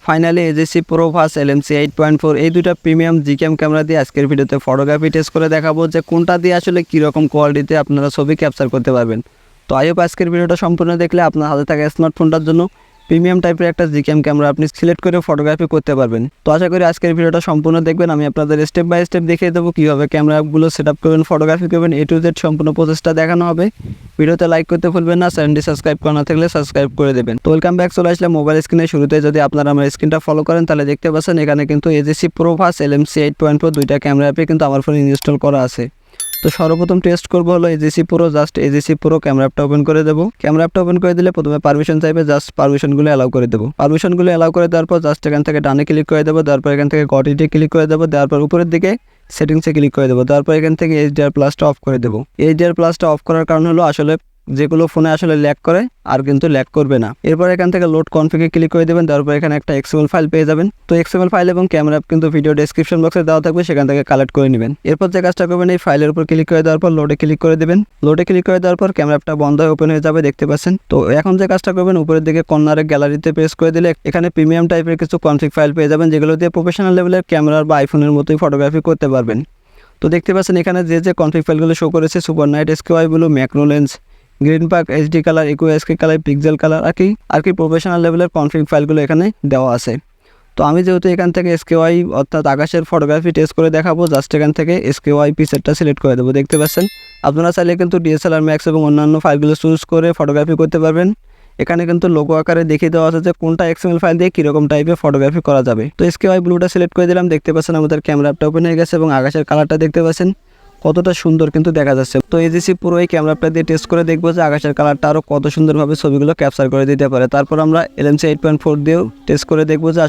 Finally এজিসি pro verse LMC 8.4 এই দুইটা premium GCam camera দিয়ে আজকের ভিডিওতে ফটোগ্রাফি টেস্ট করে দেখাবো যে কোনটা দিয়ে আসলে কীরকম কোয়ালিটিতে আপনারা ছবি ক্যাপচার করতে পারবেন। তো আই হোপ আজকের ভিডিওটা সম্পূর্ণ দেখলে আপনার হাতে থাকা স্মার্টফোনটার জন্য প্রিমিয়াম টাইপের একটা জিক্যাম ক্যামেরা আপনি সিলেক্ট করে ফটোগ্রাফি করতে পারবেন। তো আশা করি আজকের ভিডিওটা সম্পূর্ণ দেখবেন। আমি আপনাদের স্টেপ বাই স্টেপ দেখিয়ে দেবো কীভাবে ক্যামেরাগুলো সেট আপ করবেন, ফটোগ্রাফি করবেন, A to Z সম্পূর্ণ প্রসেসটা দেখানো হবে। ভিডিওতে লাইক করতে ভুলবেন না, চ্যানেলটি সাবস্ক্রাইব করা না থাকলে সাবস্ক্রাইব করে দেবেন। তো ওয়েলকাম ব্যাক, চলে আসলে মোবাইল স্ক্রিনে। শুরুতে যদি আপনারা আমার স্ক্রিনটা ফলো করেন তাহলে দেখতে পাচ্ছেন এখানে কিন্তু এজিসি প্রো ভার্স এলএমসি 8.4 দুইটা ক্যামেরা অ্যাপে কিন্তু আমার ফোনে ইনস্টল করা আছে। তো সর্বপ্রথম টেস্ট করবো হলো এজিসি প্রো। জাস্ট এজিসি প্রো ক্যামেরা অ্যাপটা ওপেন করে দেবো। ক্যামেরা অ্যাপটা ওপেন করে দিলে প্রথমে পারমিশন চাইবে, জাস্ট পারমিশনগুলো অ্যালাউ করে দেবো। পারমিশনগুলো অ্যালাউ করে দেওয়ার পর জাস্ট এখান থেকে ডানে ক্লিক করে দেবো, তারপর এখান থেকে গটিতে ক্লিক করে দেবো, দেওয়ার পর উপরের দিকে সেটিংসে ক্লিক করে দেবো, তারপর এখান থেকে এইচডিআর প্লাসটা অফ করে দেবো। এইচডিআর প্লাসটা অফ করার কারণ হলো আসলে যেগুলো ফোনে আসলে ল্যাগ করে আর কিন্তু ল্যাগ করবে না। এরপর এখান থেকে লোড কনফিগে ক্লিক করে দেবেন, তারপর এখানে একটা এক্সএমএল ফাইল পেয়ে যাবেন। তো এক্সএমএল ফাইল এবং ক্যামেরা কিন্তু ভিডিও ডেসক্রিপশন বক্সে দেওয়া থাকবে, সেখান থেকে কালেক্ট করে নেবেন। এরপর যে কাজটা করবেন, এই ফাইলের উপর ক্লিক করে দেওয়ার পর লোডে ক্লিক করে দেবেন। লোডে ক্লিক করে দেওয়ার পর ক্যামেরাটা বন্ধ হয়ে ওপেন হয়ে যাবে, দেখতে পাচ্ছেন। তো এখন যে কাজটা করবেন, উপরের দিকে কর্নারে গ্যালারিতে প্রেস করে দিলে এখানে প্রিমিয়াম টাইপের কিছু কনফিগ ফাইল পেয়ে যাবেন, যেগুলো দিয়ে প্রফেশনাল লেভেলের ক্যামেরার বা আইফোনের মতোই ফটোগ্রাফি করতে পারবেন। তো দেখতে পাচ্ছেন এখানে যে কনফিগ ফাইলগুলো শো করেছে, super night S K Y blue, macro lens, green park, HD colour, eco S K colour, pixel colour আর কি প্রফেশনাল লেভেলের কনফিগ ফাইলগুলো এখানে দেওয়া আছে। তো আমি যেহেতু এখান থেকে এসকেওয়াই অর্থাৎ আকাশের ফটোগ্রাফি টেস্ট করে দেখাবো, জাস্ট এখান থেকে এসকেওয়াই পিসেটটা সিলেক্ট করে দেবো। দেখতে পাচ্ছেন আপনারা চাইলে কিন্তু ডিএসএলআর ম্যাক্স এবং অন্যান্য ফাইলগুলো চুজ করে ফটোগ্রাফি করতে পারবেন। এখানে কিন্তু লোগো আকারে দেখিয়ে দেওয়া আছে যে কোনটা এক্সএমএল ফাইল দিয়ে কীরকম টাইপের ফটোগ্রাফি করা যাবে। তো এসকেওয়াই ব্লুটা সিলেক্ট করে দিলাম। দেখতে পাচ্ছেন আমাদের ক্যামেরা অ্যাপটা ওপেন হয়ে গেছে এবং আকাশের কালারটা দেখতে পাচ্ছেন কতটা সুন্দর কিন্তু দেখা যাচ্ছে। তো এজিসি পুরো এই ক্যামেরাটা দিয়ে টেস্ট করে দেখবো যে আকাশের কালারটা আরও কত সুন্দরভাবে ছবিগুলো ক্যাপচার করে দিতে পারে। তারপর আমরা এলএমসি 8.4 দিয়েও টেস্ট করে দেখবো যে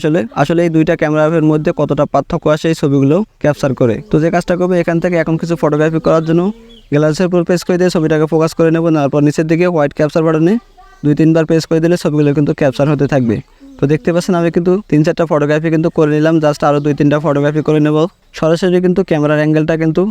আসলে এই দুইটা ক্যামেরার মধ্যে কতটা পার্থক্য আসে এই ছবিগুলো ক্যাপচার করে। তো যে কাজটা করবো, এখান থেকে এখন কিছু ফটোগ্রাফি করার জন্য গ্লাসের উপর প্রেস করে দিয়ে ছবিটাকে ফোকাস করে নেবো। তারপর নিচের দিকে হোয়াইট ক্যাপচার বাটনে 2-3 বার প্রেস করে দিলে ছবিগুলো কিন্তু ক্যাপচার হতে থাকবে। তো দেখতে পাচ্ছেন আমি কিন্তু 3-4টা ফটোগ্রাফি কিন্তু করে নিলাম। জাস্ট আরও 2-3টা ফটোগ্রাফি করে নেব। সরাসরি কিন্তু ক্যামেরার অ্যাঙ্গেলটা কিন্তু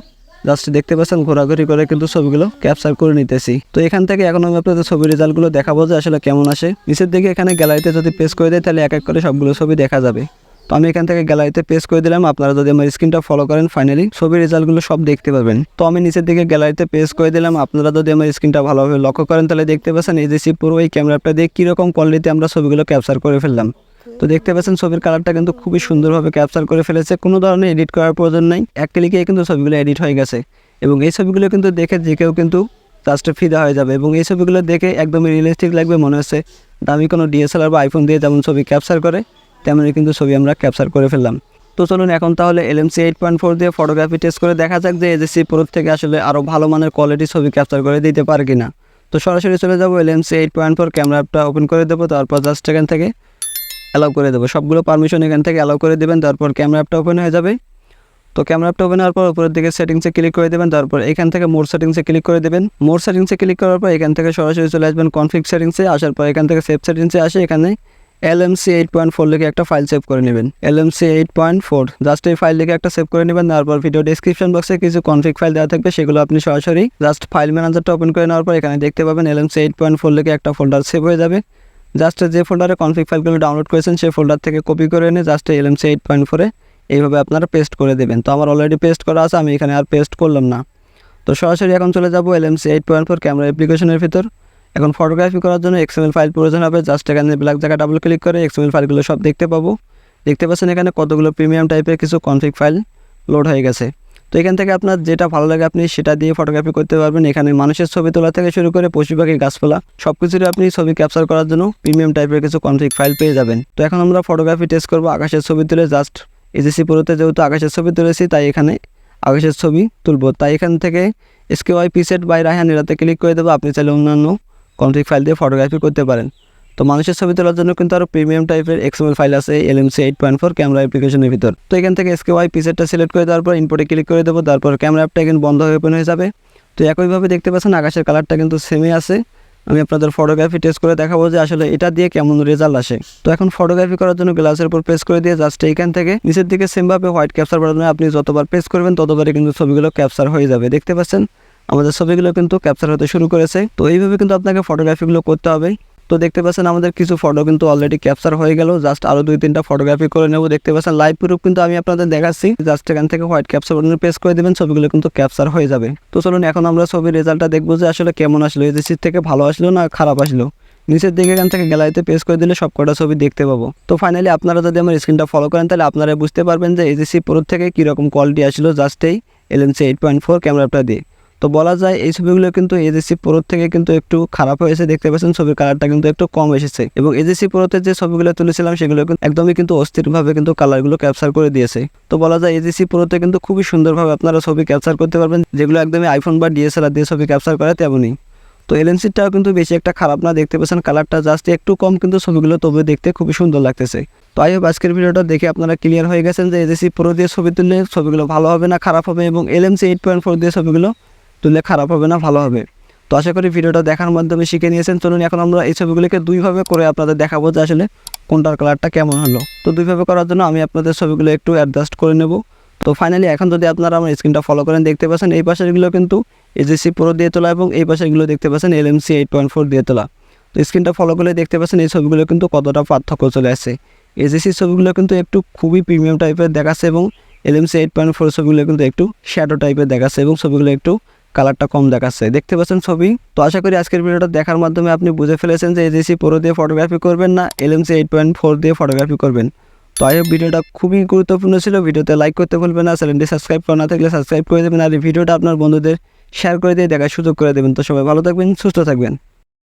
জাস্ট দেখতে পাচ্ছেন ঘোরাঘুরি করে কিন্তু ছবিগুলো ক্যাপচার করে নিতেছি। তো এখান থেকে এখন আমি আপনাদের ছবির রেজাল্টগুলো দেখাবো যে আসলে কেমন আসে। নিচের দিকে এখানে গ্যালারিতে যদি প্রেস করে দেয় তাহলে এক এক করে সবগুলো ছবি দেখা যাবে। তো আমি এখান থেকে গ্যালারিতে প্রেস করে দিলাম। আপনারা যদি আমার স্ক্রিনটা ফলো করেন ফাইনালি ছবির রেজাল্টগুলো সব দেখতে পাবেন। তো আমি নিচের দিকে গ্যালারিতে প্রেস করে দিলাম। আপনারা যদি আমার স্ক্রিনটা ভালোভাবে লক্ষ্য করেন তাহলে দেখতে পাচ্ছেন এজিসি পুরো এই ক্যামেরাটা দিয়ে কীরকম কোয়ালিটিতে আমরা ছবিগুলো ক্যাপচার করে ফেললাম। তো দেখতে পাচ্ছেন ছবির কালারটা কিন্তু খুবই সুন্দরভাবে ক্যাপচার করে ফেলেছে, কোনো ধরনের এডিট করার প্রয়োজন নেই। এক ক্লিকে কিন্তু ছবিগুলো এডিট হয়ে গেছে এবং এই ছবিগুলো কিন্তু দেখে যে কেউ কিন্তু জাস্ট ফিদা হয়ে যাবে এবং এই ছবিগুলো দেখে একদমই রিয়েলিস্টিক লাগবে। মনে হচ্ছে দামি কোনো ডিএসএলআর বা আইফোন দিয়ে যেমন ছবি ক্যাপচার করে তেমনই কিন্তু ছবি আমরা ক্যাপচার করে ফেললাম। তো চলুন এখন তাহলে এলএমসি 8.4 দিয়ে ফটোগ্রাফি টেস্ট করে দেখা যাক যে এজিসি প্রো থেকে আসলে আরও ভালো মানের কোয়ালিটি ছবি ক্যাপচার করে দিতে পারে কিনা। তো সরাসরি চলে যাবো এলএমসি 8.4 ক্যামেরা অ্যাপটা ওপেন করে দেবো, তারপর জাস্ট এখান থেকে অ্যালাউ করে দেবো। সবগুলো পারমিশন এখান থেকে অ্যালাউ করে দেবেন, তারপর ক্যামেরা অ্যাপটা ওপেন হয়ে যাবে। তো ক্যামেরা অ্যাপটা ওপেন হওয়ার পর উপরের দিকে সেটিংসে ক্লিক করে দেবেন, তারপর এখান থেকে মোর সেটিংসে ক্লিক করে দেবেন। মোর সেটিংসে ক্লিক করার পর এখান থেকে সরাসরি চলে আসবেন কনফিগ সেটিংসে। আসার পর এখান থেকে সেভ সেটিংসে আসে এখানে এলএমসি 8.4 লিখে একটা ফাইল সেভ করে নেবেন। এলএমসি 8.4 জাস্ট এই ফাইল লিখে একটা সেভ করে নেবেন। তারপর ভিডিও ডেসক্রিপশন বক্সে কিছু কনফিগ ফাইল দেওয়া থাকবে, সেগুলো আপনি সরাসরি জাস্ট ফাইল ম্যানেজারটা ওপেন করে নেওয়ার পর এখানে দেখতে পাবেন এলএমসি 8.4 লিখে একটা ফোল্ডার সেভ হয়ে যাবে। জাস্ট যে ফোল্ডারে কনফিগ ফাইলগুলো ডাউনলোড করেছেন সেই ফোল্ডার থেকে কপি করে এনে জাস্ট এলএমসি 8.4 এইভাবে আপনারা পেস্ট করে দেবেন। তো আমার অলরেডি পেস্ট করা আছে, আমি এখানে আর পেস্ট করলাম না। তো সরাসরি এখন চলে যাব এলএমসি 8.4 ক্যামেরা অ্যাপ্লিকেশনের ভিতর। এখন ফটোগ্রাফি করার জন্য এক্সএমএল ফাইল প্রয়োজন হবে। জাস্ট এখানে ব্ল্যাক জায়গা ডাবল ক্লিক করে এক্সএমএল ফাইলগুলো সব দেখতে পাবো। দেখতে পাচ্ছেন এখানে কতগুলো প্রিমিয়াম টাইপের কিছু কনফিগ ফাইল লোড হয়ে গেছে। তো এখান থেকে আপনার যেটা ভালো লাগে আপনি সেটা দিয়ে ফটোগ্রাফি করতে পারবেন। এখানে মানুষের ছবি তোলা থেকে শুরু করে পশু পাখি, গাছপালা সব কিছুরই আপনি ছবি ক্যাপচার করার জন্য প্রিমিয়াম টাইপের কিছু কনফিগ ফাইল পেয়ে যাবেন। তো এখন আমরা ফটোগ্রাফি টেস্ট করবো আকাশের ছবি তুলে। জাস্ট এজিসি প্রোতে যেহেতু আকাশের ছবি তুলেছি তাই এখানে আকাশের ছবি তুলবো। তাই এখান থেকে এসকেওয়াই পিসেট বাই রায়হান এরাতে ক্লিক করে দেবো। আপনি চাইলে অন্যান্য কনফিগ ফাইল দিয়ে ফটোগ্রাফি করতে পারেন। তো মানুষের ছবি তোলার জন্য কিন্তু আরও প্রিমিয়াম টাইপের এক্সএমএল ফাইল আছে এলএমসি 8.4 ক্যামেরা অ্যাপ্লিকেশনের ভিতর। তো এখান থেকে এসকেওয়াই পিসেটটা সিলেক্ট করে দেওয়ার পর ইনপুটে ক্লিক করে দেবো, তারপর ক্যামেরা অ্যাপটা এখানে বন্ধ হয়ে ওপেন হয়ে যাবে। তো একইভাবে দেখতে পাচ্ছেন আকাশের কালারটা কিন্তু সেমই আছে। আমি আপনাদের ফটোগ্রাফি টেস্ট করে দেখাবো যে আসলে এটা দিয়ে কেমন রেজাল্ট আসে। তো এখন ফটোগ্রাফি করার জন্য গ্লাসের উপর প্রেস করে দিয়ে জাস্ট এইখান থেকে নিচের দিকে সেমভাবে হোয়াইট ক্যাপচার বাটনে আপনি যতবার প্রেস করবেন ততবারই কিন্তু ছবিগুলো ক্যাপচার হয়ে যাবে। দেখতে পাচ্ছেন আমাদের ছবিগুলো কিন্তু ক্যাপচার হতে শুরু করেছে। তো এইভাবে কিন্তু আপনাকে ফটোগ্রাফিগুলো করতে হবে। তো দেখতে পাচ্ছেন আমাদের কিছু ফটো কিন্তু অলরেডি ক্যাপচার হয়ে গেল, জাস্ট আরও 2-3টা ফটোগ্রাফি করে নেব। দেখতে পাচ্ছেন লাইভ প্রুফ কিন্তু আমি আপনাদের দেখাচ্ছি, জাস্ট এখান থেকে হোয়াইট ক্যাপচার বাটনে প্রেস করে দেবেন, ছবিগুলো কিন্তু ক্যাপচার হয়ে যাবে। তো চলুন এখন আমরা ছবির রেজাল্টটা দেখবো যে আসলে কেমন আসলো, এজেসির থেকে ভালো আসলো না খারাপ আসলো। নিচের দিকে এখান থেকে গ্যালারিতে প্রেস করে দিলে সব কটা ছবি দেখতে পাবো। তো ফাইনালি আপনারা যদি আমার স্ক্রিনটা ফলো করেন তাহলে আপনারা বুঝতে পারবেন যে এজেসি প্রো থেকে কীরকম কোয়ালিটি আসলো জাস্ট এই LMC 8.4 ক্যামেরাটা দিয়ে। তো বলা যায় এই ছবিগুলো কিন্তু এজেসি প্রো থেকে কিন্তু একটু খারাপ হয়েছে। দেখতে পাচ্ছেন ছবির কালারটা কিন্তু একটু কম এসেছে, এবং এজেসি প্রোতে যে ছবিগুলো তুলেছিলাম সেগুলো একদমই কিন্তু অস্থিরভাবে কিন্তু কালারগুলো ক্যাপচার করে দিয়েছে। তো বলা যায় এজেসি প্রোতে কিন্তু খুবই সুন্দরভাবে আপনারা ছবি ক্যাপচার করতে পারবেন, যেগুলো একদমই আইফোন বা DSLR দিয়ে ছবি ক্যাপচার করে তেমনই। তো LMCটাও কিন্তু বেশি একটা খারাপ না, দেখতে পাচ্ছেন কালারটা জাস্ট একটু কম, কিন্তু ছবিগুলো তবে দেখতে খুবই সুন্দর লাগতেছে। তো আই হোপ আজকের ভিডিওটা দেখে আপনারা ক্লিয়ার হয়ে গেছেন যে এজেসি প্রো দিয়ে ছবি তুললে ছবিগুলো ভালো হবে না খারাপ হবে, এবং LMC 8.4 দিয়ে ছবিগুলো তুললে খারাপ হবে না ভালো হবে। তো আশা করি ভিডিওটা দেখার মাধ্যমে শিখে নিয়েছেন। চলুন এখন আমরা এই ছবিগুলোকে দুইভাবে করে আপনাদের দেখাবো যে আসলে কোনটার কালারটা কেমন হলো। তো দুইভাবে করার জন্য আমি আপনাদের ছবিগুলো একটু অ্যাডজাস্ট করে নেব। তো ফাইনালি এখন যদি আপনারা আমার স্ক্রিনটা ফলো করেন দেখতে পাচ্ছেন এই পাশেরগুলো কিন্তু এজেসি প্রো দিয়ে তোলা, এবং এই পাশেরগুলো দেখতে পাচ্ছেন LMC 8.4 দিয়ে তোলা। তো স্ক্রিনটা ফলো করলে দেখতে পাচ্ছেন এই ছবিগুলো কিন্তু কতটা পার্থক্য চলে আসছে। এজেসির ছবিগুলো কিন্তু একটু খুবই প্রিমিয়াম টাইপের দেখাচ্ছে, এবং LMC 8.4 ছবিগুলো কিন্তু একটু শ্যাডো টাইপের দেখাচ্ছে, এবং ছবিগুলো একটু কালারটা কম দেখাচ্ছে। দেখতে পাচ্ছেন ছবি। তো আশা করি আজকের ভিডিওটা দেখার মাধ্যমে আপনি বুঝে ফেলেছেন যে এজেসি প্রো দিয়ে ফটোগ্রাফি করবেন না LMC 8.4 দিয়ে ফটোগ্রাফি করবেন। তো আই হোপ ভিডিওটা খুবই গুরুত্বপূর্ণ ছিল। ভিডিওতে লাইক করতে ভুলবেন না, চ্যানেলটি সাবস্ক্রাইব করা না থাকলে সাবস্ক্রাইব করে দেবেন, আর এই ভিডিওটা আপনার বন্ধুদের শেয়ার করে দিয়ে দেখার সুযোগ করে দেবেন। তো সবাই ভালো থাকবেন, সুস্থ থাকবেন।